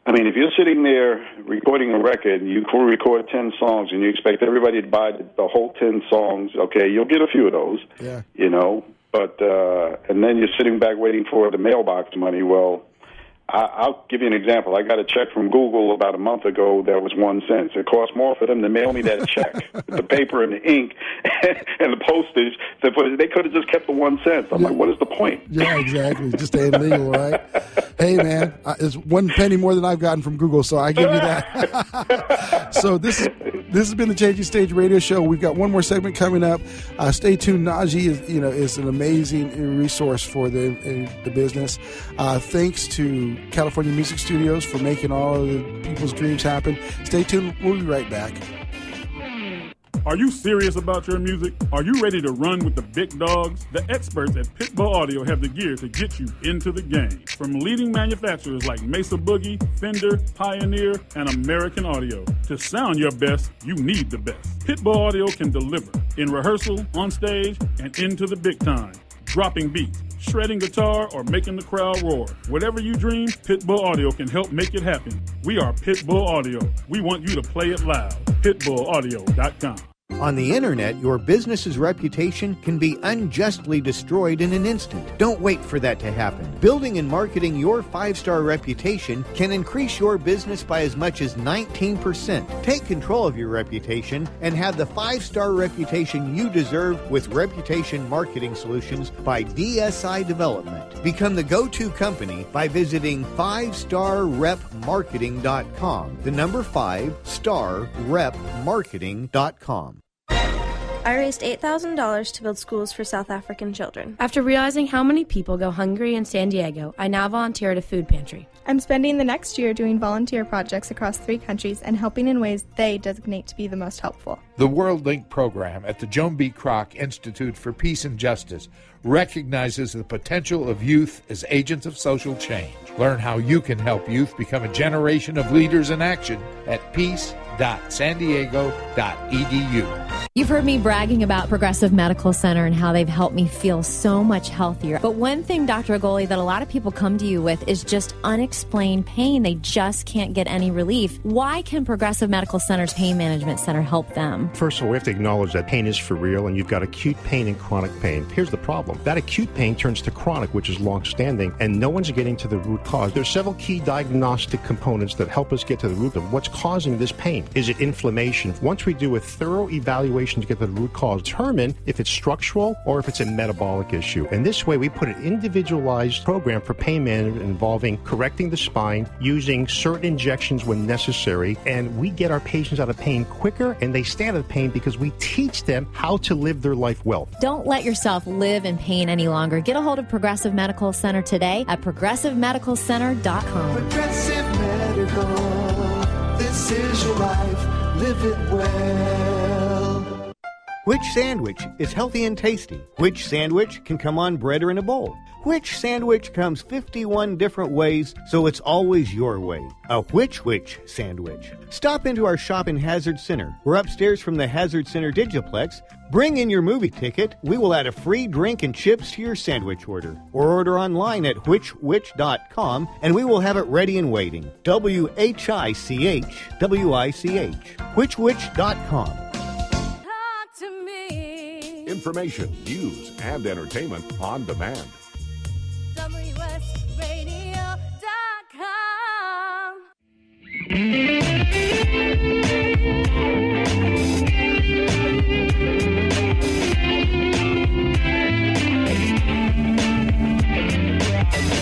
if you're sitting there recording a record and you record 10 songs and you expect everybody to buy the whole 10 songs, okay, you'll get a few of those, but, and then you're sitting back waiting for the mailbox money. Well, I'll give you an example. I got a check from Google about a month ago that was 1 cent. It cost more for them to mail me that check, the paper and the ink and the postage. They could have just kept the 1 cent. I'm like, what is the point? Yeah, exactly. Just illegal, right? Hey, man, it's 1 penny more than I've gotten from Google, so I give you that. So this has been the Changing Stage Radio Show. We've got one more segment coming up. Stay tuned. Najee is an amazing resource for the business. Thanks to California Music Studios for making all of the people's dreams happen. Stay tuned. We'll be right back. Are you serious about your music? Are you ready to run with the big dogs? The experts at Pitbull Audio have the gear to get you into the game. From leading manufacturers like Mesa Boogie, Fender, Pioneer, and American Audio. To sound your best, you need the best. Pitbull Audio can deliver in rehearsal, on stage, and into the big time. Dropping beats, shredding guitar, or making the crowd roar. Whatever you dream, Pitbull Audio can help make it happen. We are Pitbull Audio. We want you to play it loud. PitbullAudio.com. On the internet, your business's reputation can be unjustly destroyed in an instant. Don't wait for that to happen. Building and marketing your 5-star reputation can increase your business by as much as 19%. Take control of your reputation and have the 5-star reputation you deserve with Reputation Marketing Solutions by DSI Development. Become the go-to company by visiting 5starrepmarketing.com. The number 5starrepmarketing.com. I raised $8,000 to build schools for South African children. After realizing how many people go hungry in San Diego, I now volunteer at a food pantry. I'm spending the next year doing volunteer projects across 3 countries and helping in ways they designate to be the most helpful. The World Link program at the Joan B. Kroc Institute for Peace and Justice recognizes the potential of youth as agents of social change. Learn how you can help youth become a generation of leaders in action at peace.sandiego.edu. You've heard me bragging about Progressive Medical Center and how they've helped me feel so much healthier. But one thing, Dr. Agoli, that a lot of people come to you with is just unexplained pain. They just can't get any relief. Why can Progressive Medical Center's Pain Management Center help them? First of all, we have to acknowledge that pain is for real, and you've got acute pain and chronic pain. Here's the problem. That acute pain turns to chronic, which is long-standing, and no one's getting to the root cause. There's several key diagnostic components that help us get to the root of what's causing this pain. Is it inflammation? Once we do a thorough evaluation to get to the root cause, determine if it's structural or if it's a metabolic issue. And this way, we put an individualized program for pain management involving correcting the spine, using certain injections when necessary, and we get our patients out of pain quicker, and they stay out have a pain because we teach them how to live their life well. Don't let yourself live in pain any longer. Get a hold of Progressive Medical Center today at progressivemedicalcenter.com. Progressive Medical, this is your life, live it well. Which sandwich is healthy and tasty? Which sandwich can come on bread or in a bowl? Which sandwich comes 51 different ways, so it's always your way? A which sandwich. Stop into our shop in Hazard Center. We're upstairs from the Hazard Center Digiplex. Bring in your movie ticket. We will add a free drink and chips to your sandwich order. Or order online at which.com, and we will have it ready and waiting. WHICH, which.com. Information, news, and entertainment on demand.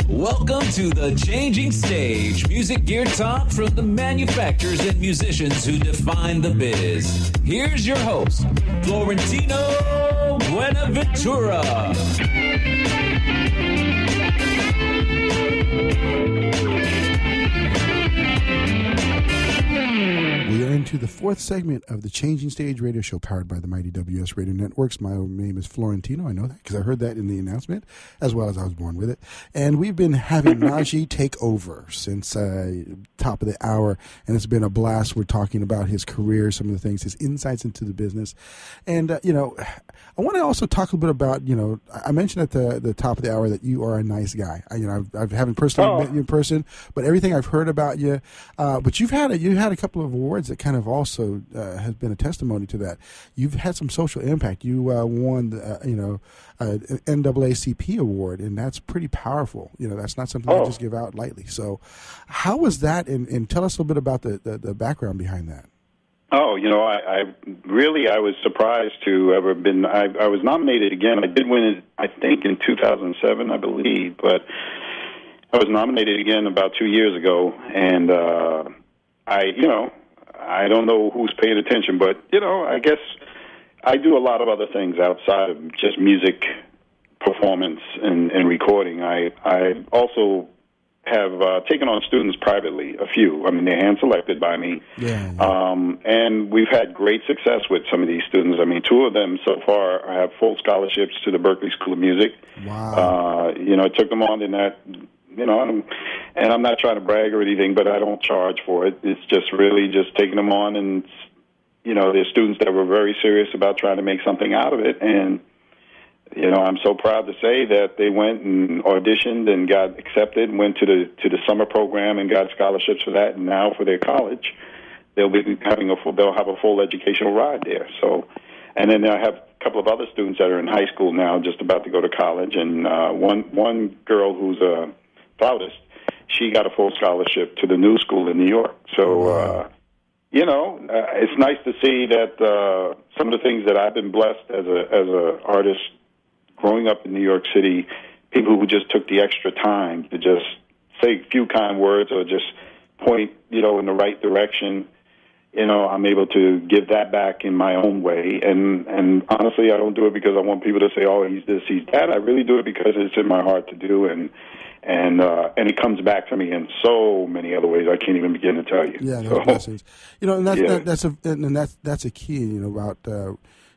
Welcome to the Changing Stage, music gear talk from the manufacturers and musicians who define the biz. Here's your host, Florentino Buenaventura. We are into the fourth segment of the Changing Stage radio show powered by the mighty WS Radio Networks. My name is Florentino. I know that because I heard that in the announcement, as well as I was born with it. And we've been having Najee take over since top of the hour, and it's been a blast. We're talking about his career, some of the things, his insights into the business. And, I want to also talk a little bit about, I mentioned at the top of the hour that you are a nice guy. I haven't personally met you in person, but everything I've heard about you, but you had a couple of awards that kind of also has been a testimony to that. You've had some social impact. You won the NAACP award, and that's pretty powerful. That's not something I just give out lightly. So how was that, and tell us a little bit about the background behind that. Oh, I was surprised to ever been. I was nominated again. I did win it, I think, in 2007, I believe, but I was nominated again about 2 years ago, and I don't know who's paying attention, but, I guess I do a lot of other things outside of just music performance and recording. I also have taken on students privately, a few. I mean, they're hand-selected by me. Yeah. And we've had great success with some of these students. I mean, 2 of them so far have full scholarships to the Berklee School of Music. Wow. I took them on in that... and I'm not trying to brag or anything, but I don't charge for it. It's just really just taking them on, and, there's students that were very serious about trying to make something out of it, and, I'm so proud to say that they went and auditioned and got accepted, and went to the summer program and got scholarships for that, and now for their college, they'll have a full educational ride there. So, and then I have a couple of other students that are in high school now, just about to go to college, and one girl who's a flautist, she got a full scholarship to the New School in New York. So, it's nice to see that some of the things that I've been blessed as a artist growing up in New York City, people who just took the extra time to just say a few kind words or just point, in the right direction. I'm able to give that back in my own way. And honestly, I don't do it because I want people to say, oh, he's this, he's that. I really do it because it's in my heart to do, and it comes back to me in so many other ways I can't even begin to tell you. Yeah, those blessings. And that's a key, about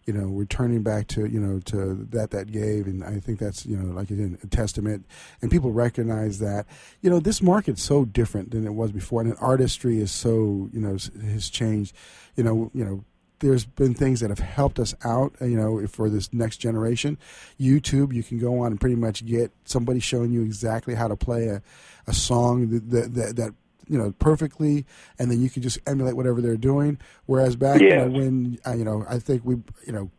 returning back to to that gave, and I think that's like a testament, and people recognize that this market's so different than it was before, and artistry is so has changed. There's been things that have helped us out, for this next generation. YouTube, you can go on and pretty much get somebody showing you exactly how to play a song that perfectly, and then you can just emulate whatever they're doing. Whereas back when I think we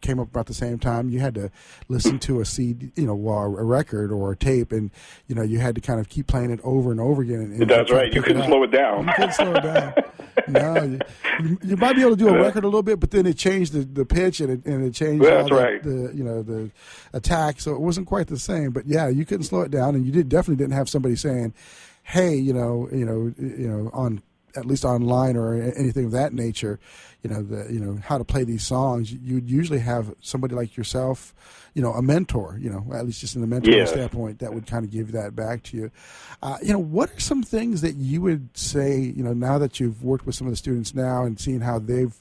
came up about the same time, you had to listen to a CD, a record or a tape, and you had to kind of keep playing it over and over again. And that's right. You couldn't slow it down. You couldn't slow it down. No, you might be able to do a record a little bit, but then it changed the pitch and it changed the attack, so it wasn't quite the same. But yeah, you couldn't slow it down, and you definitely didn't have somebody saying, hey, on at least online or anything of that nature, how to play these songs, you'd usually have somebody like yourself, a mentor, at least just in a mentoring standpoint, that would kind of give that back to you. What are some things that you would say, now that you've worked with some of the students now and seen how they've,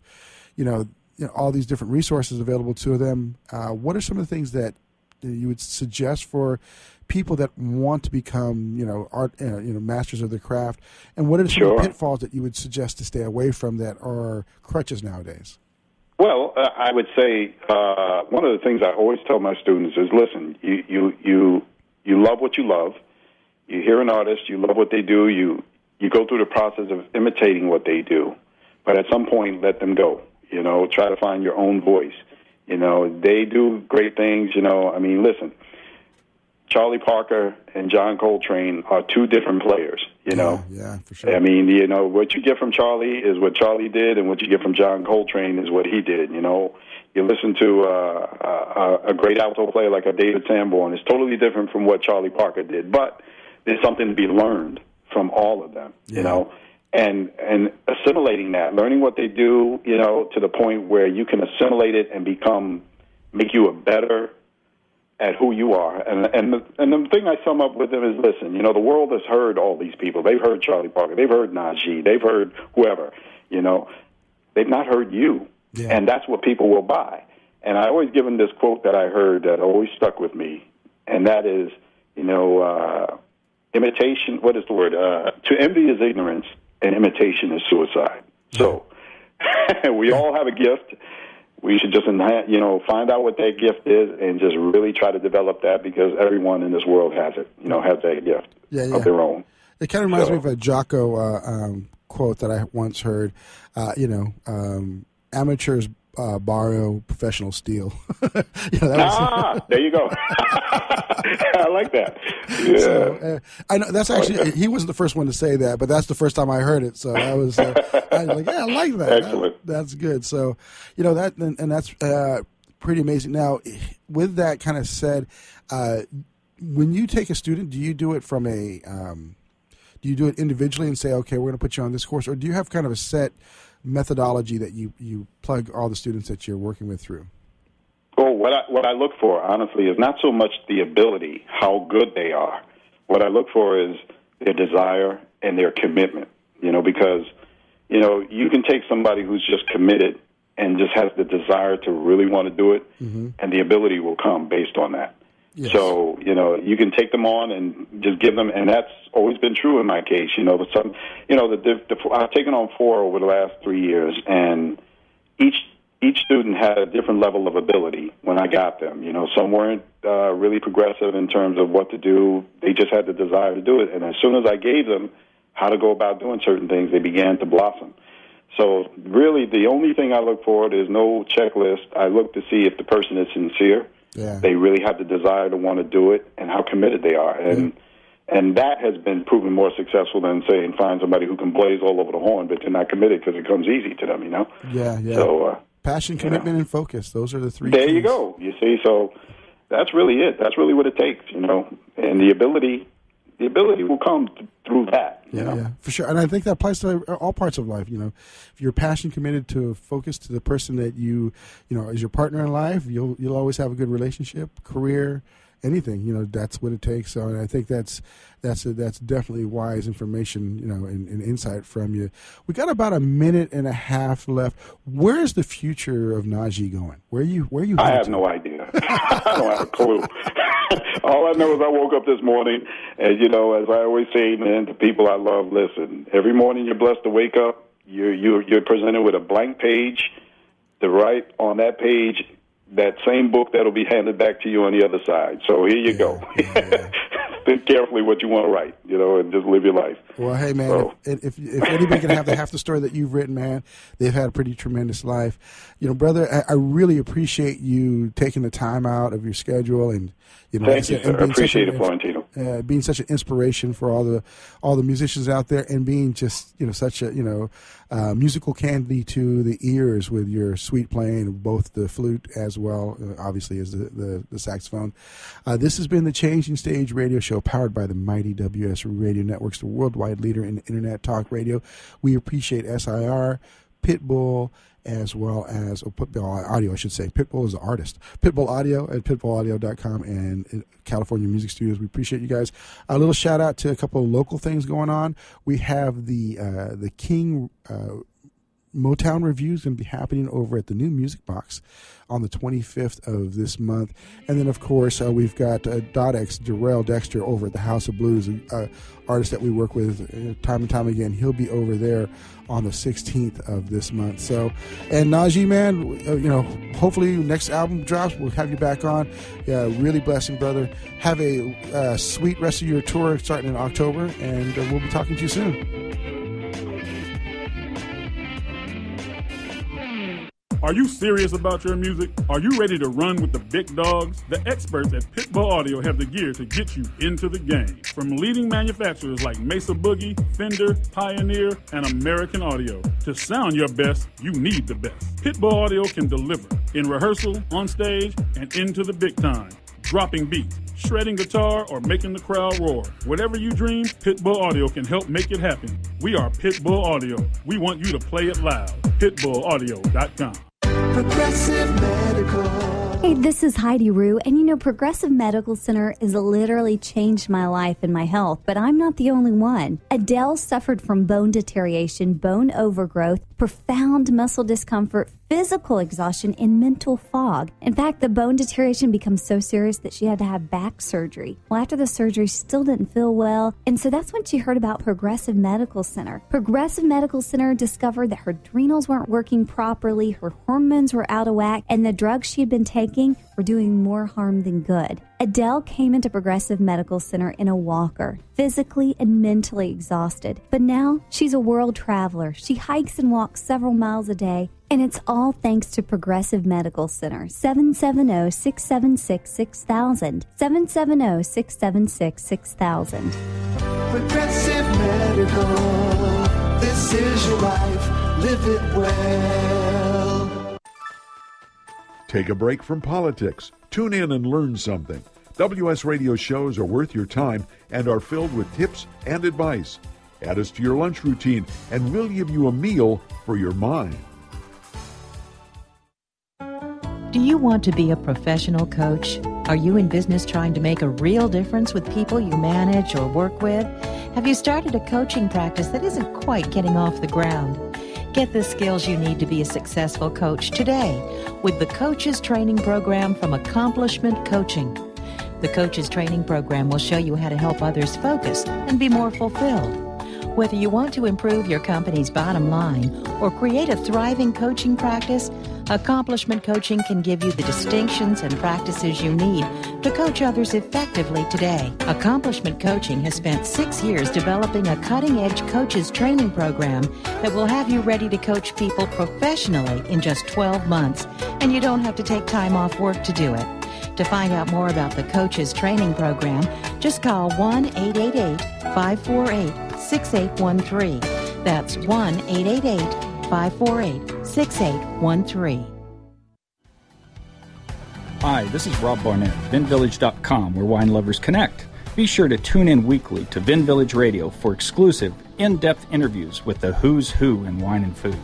all these different resources available to them, what are some of the things that you would suggest for people that want to become, art, masters of their craft, and what are some of the pitfalls that you would suggest to stay away from that are crutches nowadays? Well, I would say one of the things I always tell my students is, listen, you love what you love. You hear an artist, you love what they do. You go through the process of imitating what they do, but at some point, let them go. Try to find your own voice. They do great things. Listen. Charlie Parker and John Coltrane are two different players, Yeah, for sure. What you get from Charlie is what Charlie did, and what you get from John Coltrane is what he did, You listen to a great alto player like a David Sanborn. It's totally different from what Charlie Parker did, but there's something to be learned from all of them, and assimilating that, learning what they do, to the point where you can assimilate it and make you a better at who you are. And the thing I sum up with them is, listen, the world has heard all these people. They've heard Charlie Parker. They've heard Najee. They've heard whoever, They've not heard you. Yeah. And that's what people will buy. And I always give them this quote that I heard that always stuck with me, and that is, imitation, what is the word? To envy is ignorance, and imitation is suicide. So we all have a gift. We should just, find out what that gift is and just really try to develop that, because everyone in this world has it, has that gift of their own. It kind of reminds me of a Jocko quote that I once heard, amateurs borrow, professionals steal. There you go. I like that. Yeah. So, I know that's actually, he wasn't the first one to say that, but that's the first time I heard it. So I was like, I like that. Excellent. That's good. So, that, and that's pretty amazing. Now, with that kind of said, when you take a student, do you do it from do you do it individually and say, okay, we're going to put you on this course, or do you have kind of a set methodology that you plug all the students that you're working with through? Well, what I look for, honestly, is not so much the ability, how good they are. What I look for is their desire and their commitment, because, you can take somebody who's just committed and just has the desire to really want to do it, and the ability will come based on that. Yes. So, you can take them on and just give them, and that's always been true in my case. I've taken on 4 over the last 3 years, and each student had a different level of ability when I got them. Some weren't really progressive in terms of what to do. They just had the desire to do it. And as soon as I gave them how to go about doing certain things, they began to blossom. So really the only thing I look for, there's no checklist. I look to see if the person is sincere. Yeah. They really have the desire to want to do it, and how committed they are. And that has been proven more successful than, say, find somebody who can blaze all over the horn, but they're not committed because it comes easy to them, Yeah, yeah. So, passion, commitment, and focus. Those are the 3 There keys. you go. You see, so that's really it. That's really what it takes, And the ability will come through that. Yeah, for sure. And I think that applies to all parts of life. If you're passion committed to focus to the person that you is your partner in life, you'll always have a good relationship, career, anything. That's what it takes. So, and I think that's definitely wise information, and insight from you. We got about a minute and a half left. Where's the future of Najee going? Where are you? I have no idea. I don't have a clue. All I know is I woke up this morning, and, as I always say, man, to people I love, listen, every morning you're blessed to wake up. You're presented with a blank page to write on that page that same book that'll be handed back to you on the other side. So here you go. Think carefully what you want to write, and just live your life. Well, hey, man, so, if anybody can have half the story that you've written, man, they've had a pretty tremendous life. Brother, I really appreciate you taking the time out of your schedule and thank you, sir. I appreciate it, Florentino. being such an inspiration for all the musicians out there, and being just such a musical candy to the ears with your sweet playing of both the flute as well, obviously, as the saxophone. This has been the Changing Stage radio show, powered by the mighty WS Radio Networks, the worldwide leader in internet talk radio. We appreciate SIR, Pitbull, as well as Pitbull Audio, I should say. Pitbull is the artist. Pitbull Audio at pitbullaudio.com and California Music Studios. We appreciate you guys. A little shout out to a couple of local things going on. We have the King Motown Review is going to be happening over at the New Music Box on the 25th of this month. And then, of course, we've got Dodex, Darrell Dexter, over at the House of Blues, artist that we work with time and time again. He'll be over there on the 16th of this month. So, and Najee, man, hopefully next album drops, we'll have you back on. Yeah, really blessing, brother. Have a sweet rest of your tour starting in October, and we'll be talking to you soon. Are you serious about your music? Are you ready to run with the big dogs? The experts at Pitbull Audio have the gear to get you into the game. From leading manufacturers like Mesa Boogie, Fender, Pioneer, and American Audio. To sound your best, you need the best. Pitbull Audio can deliver in rehearsal, on stage, and into the big time. Dropping beats, shredding guitar, or making the crowd roar. Whatever you dream, Pitbull Audio can help make it happen. We are Pitbull Audio. We want you to play it loud. PitbullAudio.com. Progressive Medical. Hey, this is Heidi Rue, and Progressive Medical Center has literally changed my life and my health, but I'm not the only one. Adele suffered from bone deterioration, bone overgrowth, profound muscle discomfort, physical exhaustion, and mental fog. In fact, the bone deterioration becomes so serious that she had to have back surgery. Well, after the surgery, she still didn't feel well, and so that's when she heard about Progressive Medical Center. Progressive Medical Center discovered that her adrenals weren't working properly, her hormones were out of whack, and the drugs she had been taking were doing more harm than good. Adele came into Progressive Medical Center in a walker, physically and mentally exhausted. But now she's a world traveler. She hikes and walks several miles a day, and it's all thanks to Progressive Medical Center. 770-676-6000. 770-676-6000. Progressive Medical. This is your life. Live it well. Take a break from politics. Tune in and learn something. WS Radio shows are worth your time and are filled with tips and advice. Add us to your lunch routine, and we'll give you a meal for your mind. Do you want to be a professional coach? Are you in business trying to make a real difference with people you manage or work with? Have you started a coaching practice that isn't quite getting off the ground? Get the skills you need to be a successful coach today with the Coaches Training Program from Accomplishment Coaching. The Coaches Training Program will show you how to help others focus and be more fulfilled. Whether you want to improve your company's bottom line or create a thriving coaching practice, Accomplishment Coaching can give you the distinctions and practices you need to coach others effectively today. Accomplishment Coaching has spent 6 years developing a cutting-edge coaches training program that will have you ready to coach people professionally in just 12 months, and you don't have to take time off work to do it. To find out more about the Coaches Training Program, just call 1-888-548-6813. That's 1-888-548-6813. Hi, this is Rob Barnett, VinVillage.com, where wine lovers connect. Be sure to tune in weekly to Vin Village Radio for exclusive, in-depth interviews with the who's who in wine and food.